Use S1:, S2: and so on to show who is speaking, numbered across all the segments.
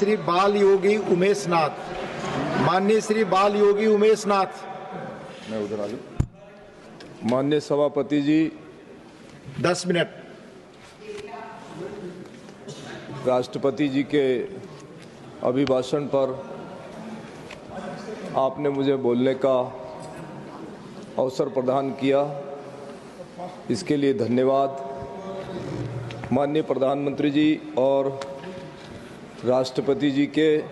S1: श्री बाल योगी उमेश नाथ, माननीय श्री बाल योगी उमेश नाथ।
S2: मैं उधर आ जाऊं। माननीय सभापति जी,
S1: 10 मिनट।
S2: राष्ट्रपति जी के अभिभाषण पर आपने मुझे बोलने का अवसर प्रदान किया, इसके लिए धन्यवाद। माननीय प्रधानमंत्री जी और राष्ट्रपति जी के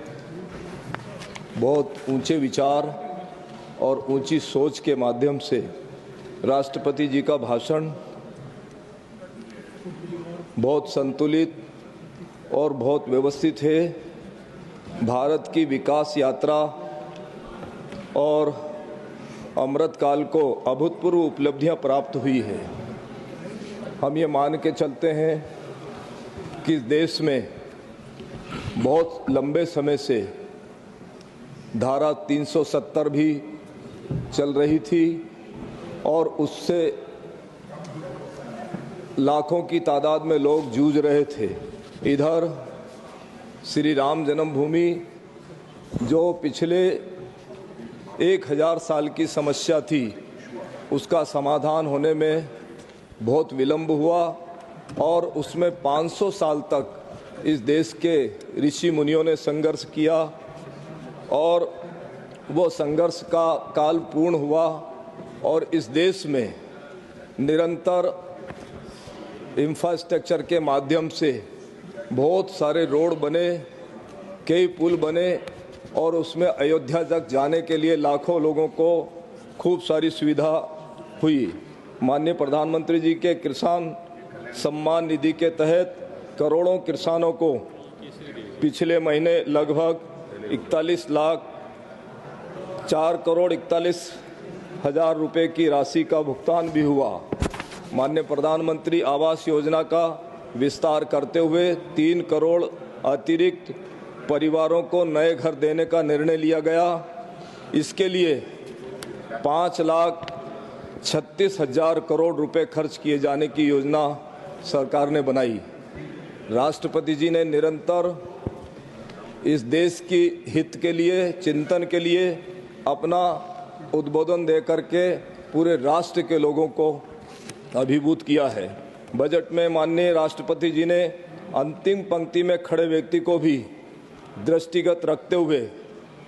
S2: बहुत ऊंचे विचार और ऊंची सोच के माध्यम से राष्ट्रपति जी का भाषण बहुत संतुलित और बहुत व्यवस्थित है। भारत की विकास यात्रा और अमृत काल को अभूतपूर्व उपलब्धियां प्राप्त हुई है। हम ये मान के चलते हैं कि इस देश में बहुत लंबे समय से धारा 370 भी चल रही थी और उससे लाखों की तादाद में लोग जूझ रहे थे। इधर श्री राम जन्मभूमि जो पिछले 1000 साल की समस्या थी, उसका समाधान होने में बहुत विलंब हुआ और उसमें 500 साल तक इस देश के ऋषि मुनियों ने संघर्ष किया और वो संघर्ष का काल पूर्ण हुआ और इस देश में निरंतर इंफ्रास्ट्रक्चर के माध्यम से बहुत सारे रोड बने, कई पुल बने और उसमें अयोध्या तक जाने के लिए लाखों लोगों को खूब सारी सुविधा हुई। माननीय प्रधानमंत्री जी के किसान सम्मान निधि के तहत करोड़ों किसानों को पिछले महीने लगभग 4,41,00,000 रुपए की राशि का भुगतान भी हुआ। माननीय प्रधानमंत्री आवास योजना का विस्तार करते हुए 3 करोड़ अतिरिक्त परिवारों को नए घर देने का निर्णय लिया गया। इसके लिए 5,36,000 करोड़ रुपए खर्च किए जाने की योजना सरकार ने बनाई। राष्ट्रपति जी ने निरंतर इस देश की हित के लिए, चिंतन के लिए अपना उद्बोधन दे करके पूरे राष्ट्र के लोगों को अभिभूत किया है। बजट में माननीय राष्ट्रपति जी ने अंतिम पंक्ति में खड़े व्यक्ति को भी दृष्टिगत रखते हुए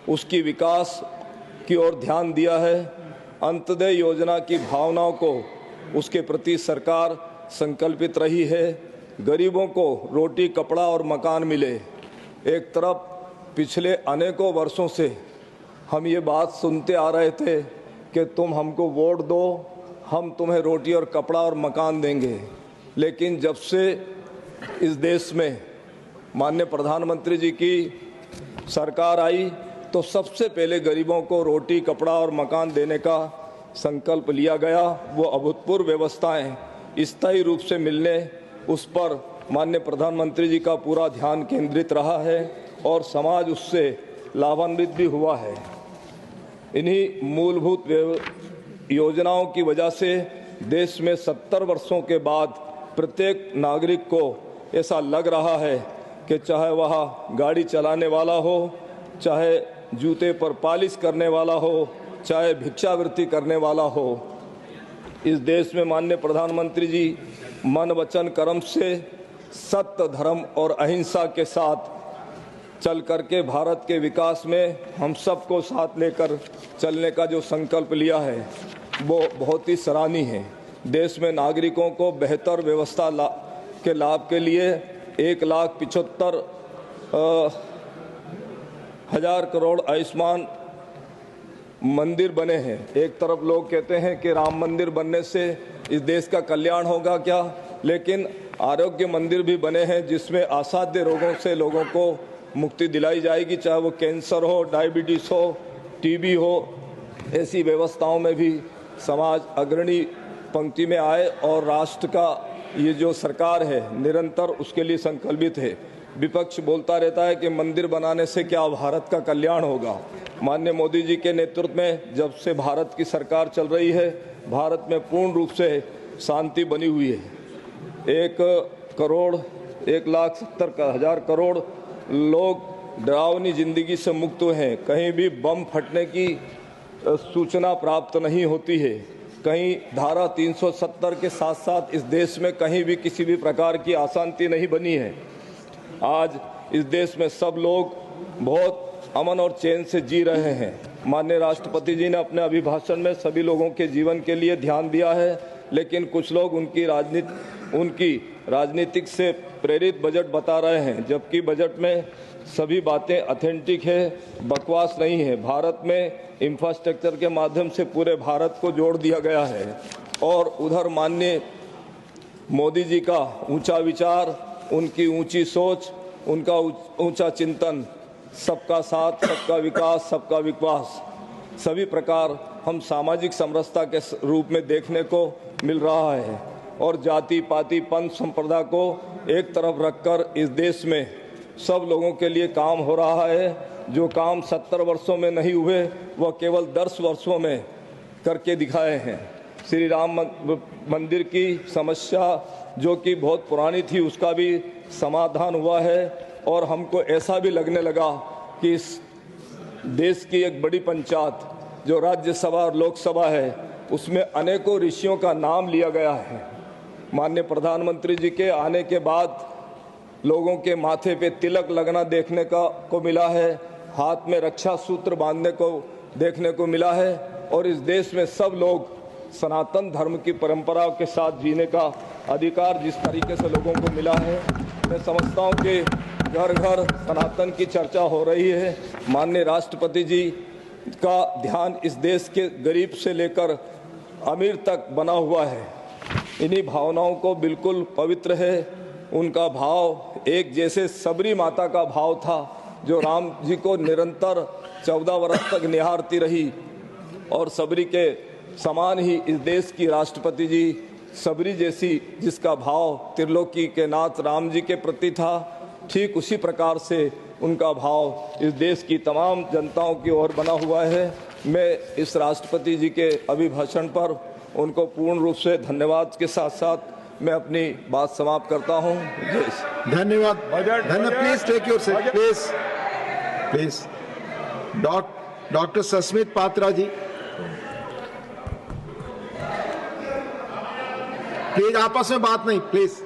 S2: उसकी विकास की ओर ध्यान दिया है। अंत्योदय योजना की भावनाओं को उसके प्रति सरकार संकल्पित रही है। गरीबों को रोटी, कपड़ा और मकान मिले। एक तरफ पिछले अनेकों वर्षों से हम ये बात सुनते आ रहे थे कि तुम हमको वोट दो, हम तुम्हें रोटी और कपड़ा और मकान देंगे, लेकिन जब से इस देश में माननीय प्रधानमंत्री जी की सरकार आई तो सबसे पहले गरीबों को रोटी, कपड़ा और मकान देने का संकल्प लिया गया। वो अभूतपूर्व व्यवस्थाएं स्थायी रूप से मिलने, उस पर माननीय प्रधानमंत्री जी का पूरा ध्यान केंद्रित रहा है और समाज उससे लाभान्वित भी हुआ है। इन्हीं मूलभूत योजनाओं की वजह से देश में 70 वर्षों के बाद प्रत्येक नागरिक को ऐसा लग रहा है कि चाहे वह गाड़ी चलाने वाला हो, चाहे जूते पर पॉलिश करने वाला हो, चाहे भिक्षावृत्ति करने वाला हो, इस देश में माननीय प्रधानमंत्री जी मन, वचन, कर्म से सत्य, धर्म और अहिंसा के साथ चल करके भारत के विकास में हम सबको साथ लेकर चलने का जो संकल्प लिया है वो बहुत ही सराहनीय है। देश में नागरिकों को बेहतर व्यवस्था के लाभ के लिए 1,75,000 करोड़ आयुष्मान मंदिर बने हैं। एक तरफ लोग कहते हैं कि राम मंदिर बनने से इस देश का कल्याण होगा क्या, लेकिन आरोग्य मंदिर भी बने हैं जिसमें असाध्य रोगों से लोगों को मुक्ति दिलाई जाएगी, चाहे वो कैंसर हो, डायबिटीज हो, टीबी हो। ऐसी व्यवस्थाओं में भी समाज अग्रणी पंक्ति में आए और राष्ट्र का ये जो सरकार है निरंतर उसके लिए संकल्पित है। विपक्ष बोलता रहता है कि मंदिर बनाने से क्या भारत का कल्याण होगा। माननीय मोदी जी के नेतृत्व में जब से भारत की सरकार चल रही है, भारत में पूर्ण रूप से शांति बनी हुई है। 1,70,000 करोड़ लोग डरावनी जिंदगी से मुक्त हैं। कहीं भी बम फटने की सूचना प्राप्त नहीं होती है। कहीं धारा 370 के साथ साथ इस देश में कहीं भी किसी भी प्रकार की अशांति नहीं बनी है। आज इस देश में सब लोग बहुत अमन और चैन से जी रहे हैं। माननीय राष्ट्रपति जी ने अपने अभिभाषण में सभी लोगों के जीवन के लिए ध्यान दिया है, लेकिन कुछ लोग उनकी राजनीतिक से प्रेरित बजट बता रहे हैं, जबकि बजट में सभी बातें ऑथेंटिक है, बकवास नहीं है। भारत में इंफ्रास्ट्रक्चर के माध्यम से पूरे भारत को जोड़ दिया गया है और उधर माननीय मोदी जी का ऊंचा विचार, उनकी ऊंची सोच, उनका ऊंचा चिंतन, सबका साथ, सबका विकास, सबका विश्वास, सभी प्रकार हम सामाजिक समरसता के रूप में देखने को मिल रहा है और जाति पाति पंथ संप्रदाय को एक तरफ रखकर इस देश में सब लोगों के लिए काम हो रहा है। जो काम 70 वर्षों में नहीं हुए वह केवल 10 वर्षों में करके दिखाए हैं। श्री राम मंदिर की समस्या जो कि बहुत पुरानी थी उसका भी समाधान हुआ है और हमको ऐसा भी लगने लगा कि इस देश की एक बड़ी पंचायत जो राज्यसभा और लोकसभा है उसमें अनेकों ऋषियों का नाम लिया गया है। माननीय प्रधानमंत्री जी के आने के बाद लोगों के माथे पे तिलक लगना देखने को मिला है, हाथ में रक्षा सूत्र बांधने को देखने को मिला है और इस देश में सब लोग सनातन धर्म की परंपराओं के साथ जीने का अधिकार जिस तरीके से लोगों को मिला है, मैं समझता हूँ कि घर घर सनातन की चर्चा हो रही है। माननीय राष्ट्रपति जी का ध्यान इस देश के गरीब से लेकर अमीर तक बना हुआ है। इन्हीं भावनाओं को बिल्कुल पवित्र है। उनका भाव एक जैसे सबरी माता का भाव था जो राम जी को निरंतर 14 वर्ष तक निहारती रही और सबरी के समान ही इस देश की राष्ट्रपति जी सबरी जैसी जिसका भाव त्रिलोकी के नाथ राम जी के प्रति था, ठीक उसी प्रकार से उनका भाव इस देश की तमाम जनताओं की ओर बना हुआ है। मैं इस राष्ट्रपति जी के अभिभाषण पर उनको पूर्ण रूप से धन्यवाद के साथ साथ मैं अपनी बात समाप्त करता हूं।
S1: धन्यवाद। Please take your seat, please. Doctor Sasmit Patra ji, please आपस में बात नहीं, प्लीज।